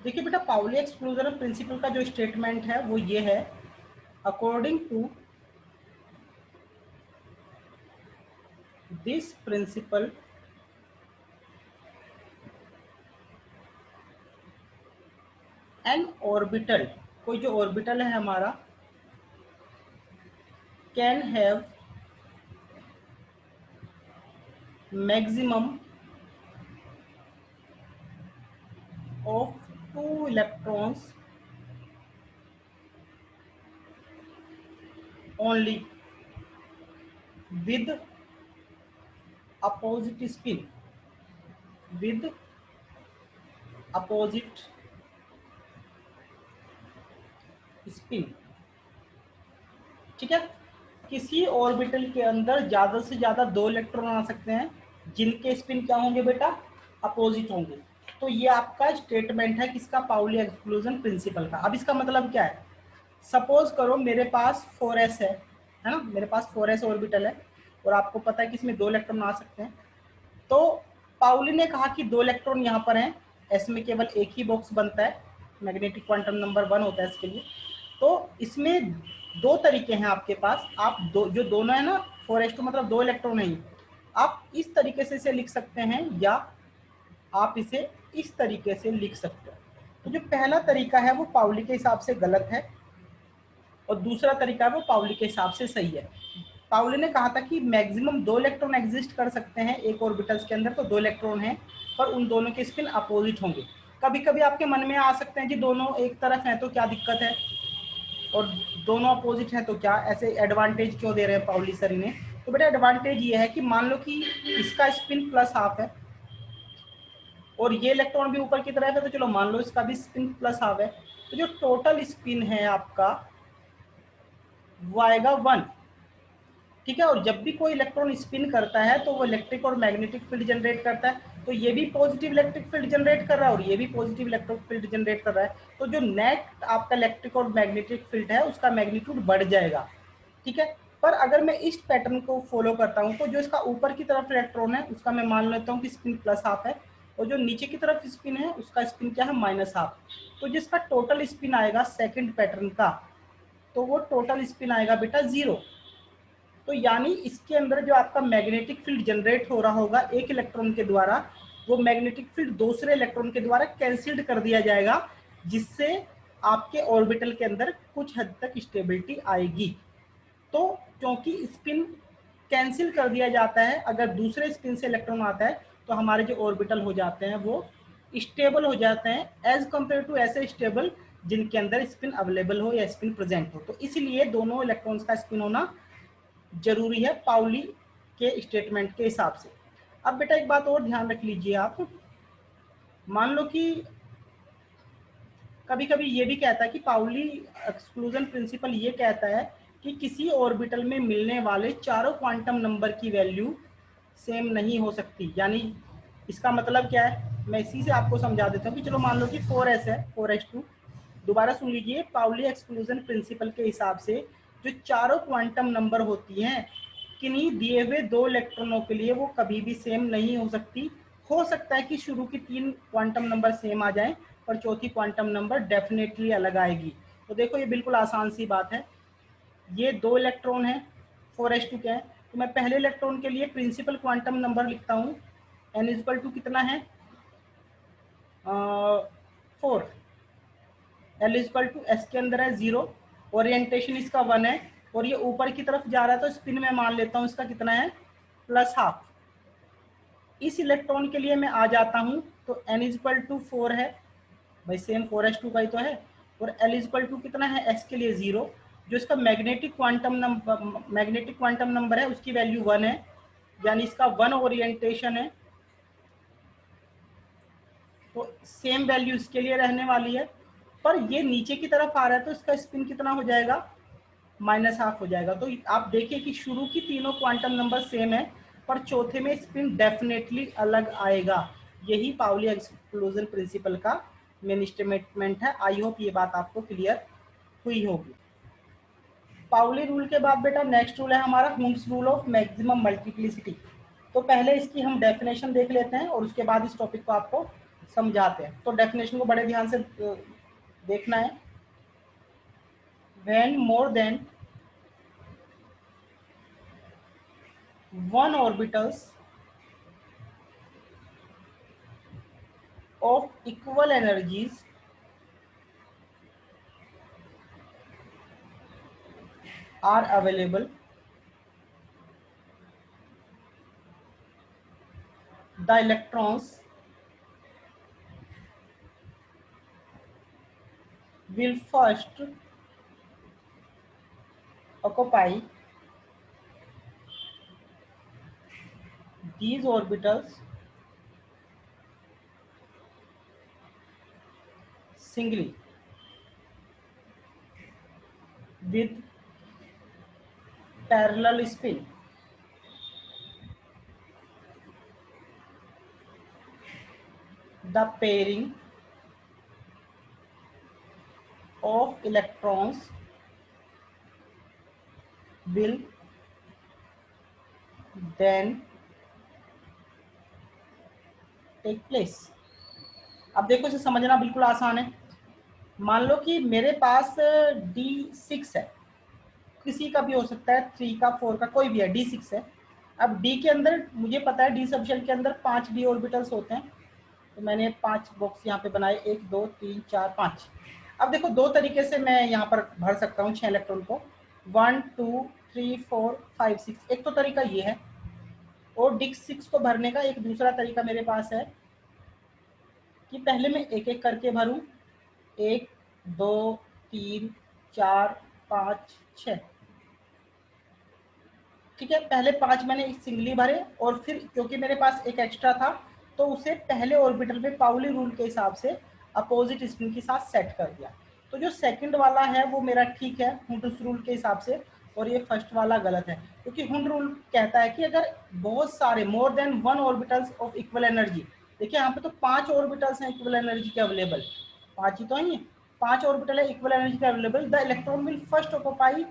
देखिए बेटा, Pauli exclusion principle का जो स्टेटमेंट है वो ये है, according to this principle an orbital, कोई जो ऑर्बिटल है हमारा, can have maximum of 2 electrons only with opposite spin, with opposite spin। ठीक है, किसी ऑर्बिटल के अंदर ज्यादा से ज्यादा 2 इलेक्ट्रॉन आ सकते हैं जिनके स्पिन क्या होंगे बेटा, अपोजिट होंगे। तो ये आपका स्टेटमेंट है किसका, पाउली एक्सक्लूजन प्रिंसिपल का। अब इसका मतलब क्या है, सपोज करो मेरे पास 4s है ना, मेरे पास 4s ऑर्बिटल है और आपको पता है कि इसमें 2 इलेक्ट्रॉन आ सकते हैं। तो पाउली ने कहा कि 2 इलेक्ट्रॉन यहाँ पर हैं, एस में केवल एक ही बॉक्स बनता है, मैग्नेटिक क्वांटम नंबर 1 होता है इसके लिए। तो इसमें 2 तरीके हैं आपके पास, आप जो दोनों है ना 4s2 मतलब 2 इलेक्ट्रॉन है, आप इस तरीके से इसे लिख सकते हैं या आप इसे इस तरीके से लिख सकते हैं। तो जो पहला तरीका है वो पाउली के हिसाब से गलत है और दूसरा तरीका है वो पाउली के हिसाब से सही है। पाउली ने कहा था कि मैक्सिमम 2 इलेक्ट्रॉन एग्जिस्ट कर सकते हैं एक ऑर्बिटल्स के अंदर, तो 2 इलेक्ट्रॉन हैं पर उन दोनों के स्पिन अपोजिट होंगे। कभी कभी आपके मन में आ सकते हैं कि दोनों एक तरफ हैं तो क्या दिक्कत है, और दोनों अपोजिट हैं तो क्या, ऐसे एडवांटेज क्यों दे रहे हैं पाउली सर ने। तो बेटा एडवांटेज ये है कि मान लो कि इसका स्पिन प्लस हाफ है और ये इलेक्ट्रॉन भी ऊपर की तरफ है, तो चलो मान लो इसका भी स्पिन प्लस हाफ है, तो जो टोटल स्पिन है आपका वो आएगा 1। ठीक है, और जब भी कोई इलेक्ट्रॉन स्पिन करता है तो वो इलेक्ट्रिक और मैग्नेटिक फील्ड जनरेट करता है, तो ये भी पॉजिटिव इलेक्ट्रिक फील्ड जनरेट कर रहा है और ये भी पॉजिटिव इलेक्ट्रिक फील्ड जनरेट कर रहा है। तो जो नेट आपका इलेक्ट्रिक और मैग्नेटिक फील्ड है उसका मैग्नीट्यूड बढ़ जाएगा। ठीक है, पर अगर मैं इस पैटर्न को फॉलो करता हूँ तो जो इसका ऊपर की तरफ इलेक्ट्रॉन है उसका मैं मान लेता हूँ कि स्पिन प्लस हाफ है, और जो नीचे की तरफ स्पिन है उसका स्पिन क्या है, माइनस हाफ। तो जिसका टोटल स्पिन आएगा सेकंड पैटर्न का, तो वो टोटल स्पिन आएगा बेटा 0। तो यानी इसके अंदर जो आपका मैग्नेटिक फील्ड जनरेट हो रहा होगा एक इलेक्ट्रॉन के द्वारा, वो मैग्नेटिक फील्ड दूसरे इलेक्ट्रॉन के द्वारा कैंसिल्ड कर दिया जाएगा, जिससे आपके ऑर्बिटल के अंदर कुछ हद तक स्टेबिलिटी आएगी। तो क्योंकि स्पिन कैंसिल कर दिया जाता है, अगर दूसरे स्पिन से इलेक्ट्रॉन आता है तो हमारे जो ऑर्बिटल हो जाते हैं वो स्टेबल हो जाते हैं एज कंपेयर टू ऐसे स्टेबल जिनके अंदर स्पिन अवेलेबल हो या स्पिन प्रेजेंट हो। तो इसलिए दोनों इलेक्ट्रॉन्स का स्पिन होना जरूरी है पाउली के स्टेटमेंट के हिसाब से। अब बेटा एक बात और ध्यान रख लीजिए आप, मान लो कि कभी कभी ये भी कहता है कि पाउली एक्सक्लूजन प्रिंसिपल ये कहता है कि किसी ऑर्बिटल में मिलने वाले चारों क्वांटम नंबर की वैल्यू सेम नहीं हो सकती। यानी इसका मतलब क्या है, मैं इसी से आपको समझा देता हूँ कि चलो मान लो कि 4s है, 4s2, दोबारा सुन लीजिए, पाउली एक्सक्लूजन प्रिंसिपल के हिसाब से जो चारों क्वांटम नंबर होती हैं किन्हीं दिए हुए 2 इलेक्ट्रॉनों के लिए वो कभी भी सेम नहीं हो सकती। हो सकता है कि शुरू की 3 क्वांटम नंबर सेम आ जाएं पर चौथी क्वांटम नंबर डेफिनेटली अलग आएगी। तो देखो ये बिल्कुल आसान सी बात है, ये 2 इलेक्ट्रॉन है, 4s2 क्या है, तो मैं पहले इलेक्ट्रॉन के लिए प्रिंसिपल क्वांटम नंबर लिखता हूँ, n इक्वल टू कितना है 4, L इक्वल टू एस के अंदर है 0, ओरिएंटेशन इसका 1 है और ये ऊपर की तरफ जा रहा है तो स्पिन में मान लेता हूँ इसका कितना है प्लस हाफ। इस इलेक्ट्रॉन के लिए मैं आ जाता हूँ तो n इक्वल टू 4 है, भाई सेम 4s2 का ही तो है, और L इक्वल टू कितना है s के लिए 0, जो इसका मैग्नेटिक क्वांटम नंबर है उसकी वैल्यू 1 है, यानी इसका 1 ओरिएंटेशन है, तो सेम वैल्यू इसके लिए रहने वाली है। पर ये नीचे की तरफ आ रहा है तो इसका स्पिन कितना हो जाएगा, माइनस हाफ हो जाएगा। तो आप देखिए कि शुरू की तीनों क्वांटम नंबर सेम है पर चौथे में स्पिन डेफिनेटली अलग आएगा। यही पाउली एक्सक्लूजन प्रिंसिपल का मेन स्टेटमेंट है। आई होप ये बात आपको क्लियर हुई होगी। पाउली रूल के बाद बेटा नेक्स्ट रूल है हमारा हुम्स रूल ऑफ मैक्सिमम मल्टीप्लिसिटी। तो पहले इसकी हम डेफिनेशन देख लेते हैं और उसके बाद इस टॉपिक को आपको समझाते हैं। तो डेफिनेशन को बड़े ध्यान से देखना है। When more than one orbitals of equal energies are available, the electrons will first occupy these orbitals singly with parallel spin. The pairing of electrons will then take place. अब देखो, इसे समझना बिल्कुल आसान है। मान लो कि मेरे पास D6 है, किसी का भी हो सकता है, 3 का 4 का कोई भी है, D6 है। अब D के अंदर मुझे पता है D सबशेल के अंदर 5 D ऑर्बिटल्स होते हैं, तो मैंने 5 बॉक्स यहाँ पे बनाए, 1 2 3 4 5। अब देखो, दो तरीके से मैं यहाँ पर भर सकता हूँ 6 इलेक्ट्रॉन को, 1 2 3 4 5 6। एक तो तरीका ये है, और D6 को भरने का एक दूसरा तरीका मेरे पास है कि पहले मैं एक एक करके भरूं, 1 2 3 4 5 6। ठीक है, पहले 5 मैंने सिंगली भरे, और फिर क्योंकि मेरे पास एक एक्स्ट्रा था तो उसे पहले ऑर्बिटल पे पाउली रूल के हिसाब से अपोजिट स्पिन के साथ सेट कर दिया। तो जो सेकंड वाला है वो मेरा ठीक है हुंड्स रूल के हिसाब से, और ये फर्स्ट वाला गलत है, क्योंकि हुंड रूल कहता है कि अगर बहुत सारे more than 1 orbitals of equal energy, देखिए यहाँ पे तो 5 ऑर्बिटल्स हैं इक्वल एनर्जी के अवेलेबल, 5 ही तो है, 5 ऑर्बिटल है इक्वल एनर्जी के available, the electron will first occupy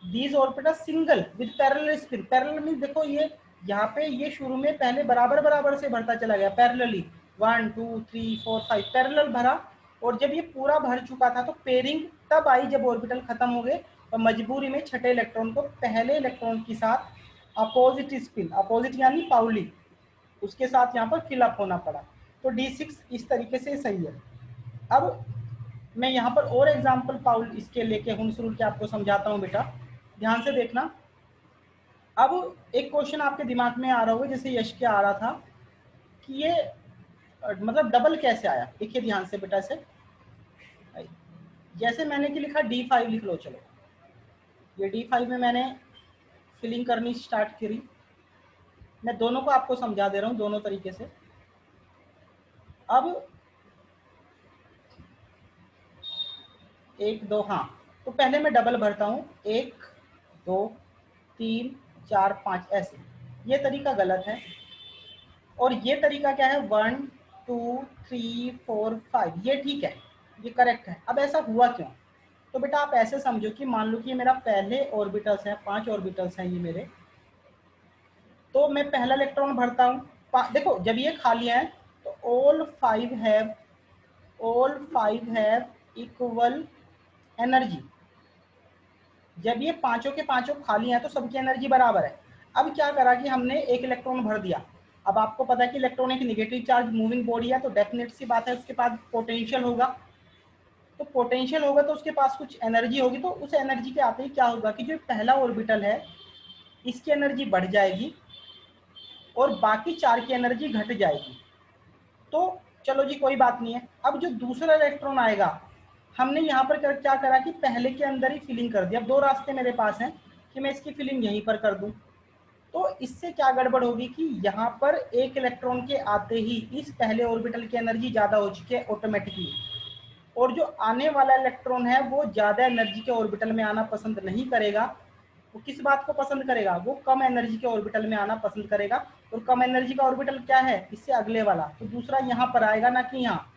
these orbital single with parallel spin. Parallel means देखो, ये यहाँ पे ये शुरू में पहले बराबर बराबर से भरता चला गया, पैरेलली 1 2 3 4 5 पैरेलल भरा, और जब ये पूरा भर चुका था तो पेयरिंग तब आई जब ऑर्बिटल खत्म हो गए, और मजबूरी में छठे इलेक्ट्रॉन को पहले इलेक्ट्रॉन के साथ अपोजिट स्पिन, अपोजिट यानी पाउली, उसके साथ यहाँ पर फिलअप होना पड़ा। तो D6 इस तरीके से सही है। अब मैं यहाँ पर और एग्जाम्पल पाउल इसके लेके हुंस रूल के आपको समझाता हूँ बेटा, ध्यान से देखना। अब एक क्वेश्चन आपके दिमाग में आ रहा होगा, जैसे यश के आ रहा था कि ये मतलब डबल कैसे आया। देखिए ध्यान से बेटा, से जैसे मैंने कि लिखा D5 लिख लो, चलो ये D5 में मैंने फिलिंग करनी स्टार्ट करी। मैं दोनों को आपको समझा दे रहा हूँ दोनों तरीके से। अब 1 2, हाँ, तो पहले मैं डबल भरता हूँ, 1 2 3 4 5 ऐसे। ये तरीका गलत है, और ये तरीका क्या है 1 2 3 4 5, ये ठीक है, ये करेक्ट है। अब ऐसा हुआ क्यों? तो बेटा आप ऐसे समझो कि मान लो कि ये मेरा पहले ऑर्बिटल्स है, 5 ऑर्बिटल्स हैं ये मेरे, तो मैं पहला इलेक्ट्रॉन भरता हूँ, देखो जब ये खाली है तो ऑल 5 हैव इक्वल एनर्जी। जब ये पांचों के पांचों खाली हैं तो सबकी एनर्जी बराबर है। अब क्या करा कि हमने एक इलेक्ट्रॉन भर दिया। अब आपको पता है कि इलेक्ट्रॉन एक नेगेटिव चार्ज मूविंग बॉडी है, तो डेफिनेट सी बात है उसके पास पोटेंशियल होगा। तो पोटेंशियल होगा तो उसके पास कुछ एनर्जी होगी, तो उस एनर्जी के आते ही क्या होगा कि जो पहला ऑर्बिटल है इसकी एनर्जी बढ़ जाएगी और बाकी 4 की एनर्जी घट जाएगी। तो चलो जी कोई बात नहीं है। अब जो दूसरा इलेक्ट्रॉन आएगा, हमने यहाँ पर क्या करा कि पहले के अंदर ही फिलिंग कर दिया। अब 2 रास्ते मेरे पास हैं कि मैं इसकी फिलिंग यहीं पर कर दूं। तो इससे क्या गड़बड़ होगी कि यहाँ पर एक इलेक्ट्रॉन के आते ही इस पहले ऑर्बिटल की एनर्जी ज़्यादा हो चुकी है ऑटोमेटिकली, और जो आने वाला इलेक्ट्रॉन है वो ज़्यादा एनर्जी के ऑर्बिटल में आना पसंद नहीं करेगा। वो किस बात को पसंद करेगा? वो कम एनर्जी के ऑर्बिटल में आना पसंद करेगा। और कम एनर्जी का ऑर्बिटल क्या है? इससे अगले वाला, तो दूसरा यहाँ पर आएगा ना कि यहाँ।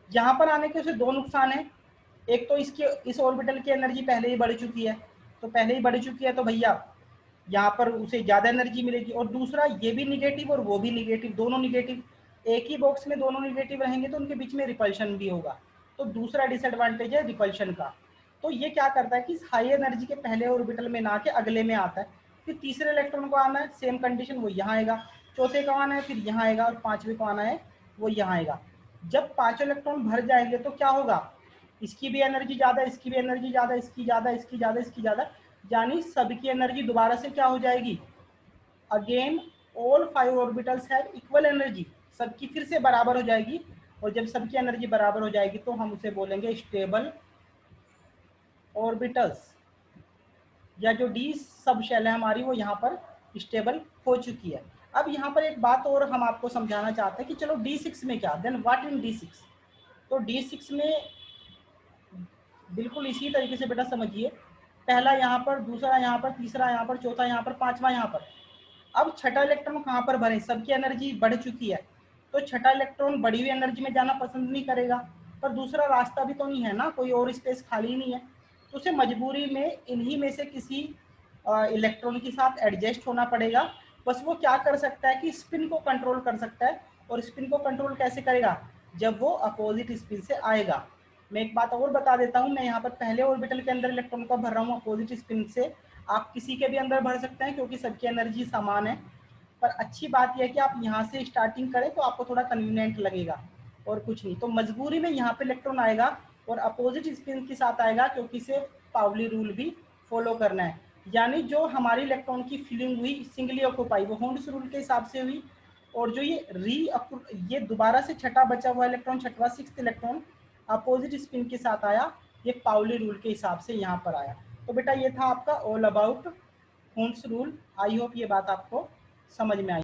यहाँ पर आने के उसे 2 नुकसान है। एक तो इसकी इस ऑर्बिटल की एनर्जी पहले ही बढ़ चुकी है, तो पहले ही बढ़ चुकी है तो भैया यहाँ पर उसे ज़्यादा एनर्जी मिलेगी। और दूसरा ये भी निगेटिव और वो भी निगेटिव, दोनों निगेटिव, एक ही बॉक्स में दोनों निगेटिव रहेंगे तो उनके बीच में रिपल्शन भी होगा। तो दूसरा डिसएडवांटेज है रिपल्शन का। तो ये क्या करता है कि हाई एनर्जी के पहले ऑर्बिटल में ना के अगले में आता है। फिर तीसरे इलेक्ट्रॉन को आना है, सेम कंडीशन, वो यहाँ आएगा। चौथे को आना है, फिर यहाँ आएगा। और पांचवें को आना है, वो यहाँ आएगा। जब पांचों इलेक्ट्रॉन भर जाएंगे तो क्या होगा, इसकी भी एनर्जी ज्यादा, इसकी भी एनर्जी ज्यादा, इसकी ज्यादा, इसकी ज्यादा, इसकी ज्यादा, यानी सबकी एनर्जी दोबारा से क्या हो जाएगी, again all 5 orbitals have equal energy, सबकी फिर से बराबर हो जाएगी। और जब सबकी एनर्जी बराबर हो जाएगी तो हम उसे बोलेंगे स्टेबल ऑर्बिटल्स, या जो डी सब शेल है हमारी वो यहाँ पर स्टेबल हो चुकी है। अब यहाँ पर एक बात और हम आपको समझाना चाहते हैं कि चलो D6 में क्या, देन व्हाट इन D6। तो D6 में बिल्कुल इसी तरीके से बेटा समझिए, पहला यहाँ पर, दूसरा यहाँ पर, तीसरा यहाँ पर, चौथा यहाँ पर, पांचवा यहाँ पर। अब छठा इलेक्ट्रॉन कहाँ पर भरे, सबकी एनर्जी बढ़ चुकी है तो छठा इलेक्ट्रॉन बढ़ी हुई एनर्जी में जाना पसंद नहीं करेगा, पर दूसरा रास्ता भी तो नहीं है ना, कोई और स्पेस खाली नहीं है, तो उसे मजबूरी में इन्हीं में से किसी इलेक्ट्रॉन के साथ एडजस्ट होना पड़ेगा। बस वो क्या कर सकता है कि स्पिन को कंट्रोल कर सकता है। और स्पिन को कंट्रोल कैसे करेगा, जब वो अपोजिट स्पिन से आएगा। मैं एक बात और बता देता हूँ, मैं यहाँ पर पहले ऑर्बिटल के अंदर इलेक्ट्रॉन को भर रहा हूँ अपोजिट स्पिन से, आप किसी के भी अंदर भर सकते हैं क्योंकि सबकी एनर्जी समान है। पर अच्छी बात यह है कि आप यहाँ से स्टार्टिंग करें तो आपको थोड़ा कन्वीनियंट लगेगा और कुछ नहीं। तो मजबूरी में यहाँ पे इलेक्ट्रॉन आएगा और अपोजिट स्पिन के साथ आएगा क्योंकि इसे पाउली रूल भी फॉलो करना है। यानी जो हमारी इलेक्ट्रॉन की फिलिंग हुई सिंगली ऑक्यूपाई वो होन्स रूल के हिसाब से हुई, और जो ये दोबारा से छठा बचा हुआ इलेक्ट्रॉन, छठवा सिक्स्थ इलेक्ट्रॉन अपोजिट स्पिन के साथ आया, ये पाउली रूल के हिसाब से यहाँ पर आया। तो बेटा ये था आपका all about होन्स rule. I hope ये बात आपको समझ में आई।